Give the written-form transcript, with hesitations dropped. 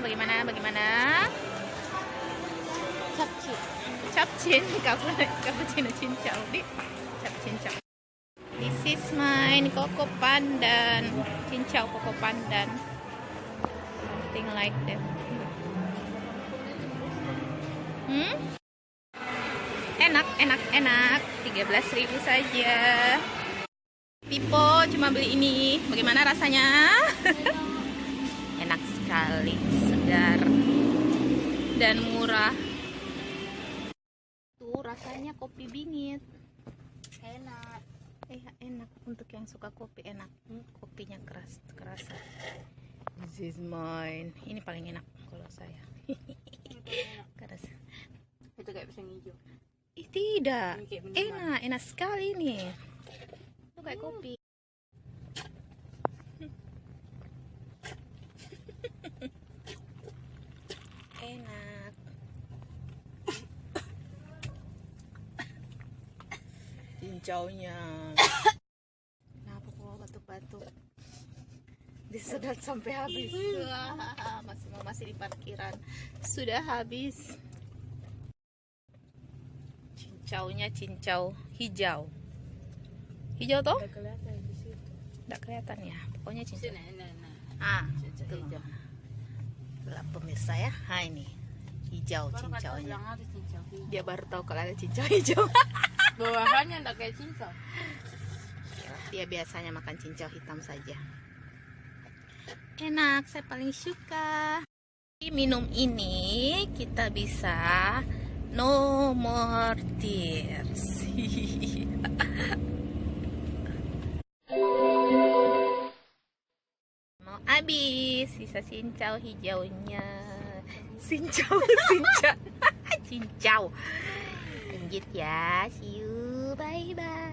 Bagaimana? Capcin. Capcin, cappuccino cincau di cincau. This is mine, Coco Pandan, cincau Coco Pandan, something like that. Enak, 13.000 saja. Pipo cuma beli ini, bagaimana rasanya? Enak sekali, segar dan murah. Tuh rasanya kopi bingit. Enak. Enak untuk yang suka kopi, enak. Kopinya kerasa. This is mine. Ini paling enak kalau saya. Keras. Itu kayak pisang hijau. Tidak. Enak sekali nih. Itu kayak kopi. Enak. Cincaunya. Kenapa kok batuk-batuk? Disedot sampai habis. Masih di parkiran. Sudah habis. Cincaunya cincau hijau. Hijau toh? Udah kelihatan di situ. Nggak kelihatan ya. Pokoknya cincau. Nah. Cincau hijau. Gelap pemirsa ya. Ini hijau cincaunya. Dia baru tahu kalau ada cincau hijau. Bawahannya enggak kayak cincau. Dia biasanya makan cincau hitam saja. Enak, saya paling suka. Minum ini kita bisa no more tears. Mau habis, sisa cincau hijaunya. Cincau. Cincau. Lanjut ya, see you, bye bye.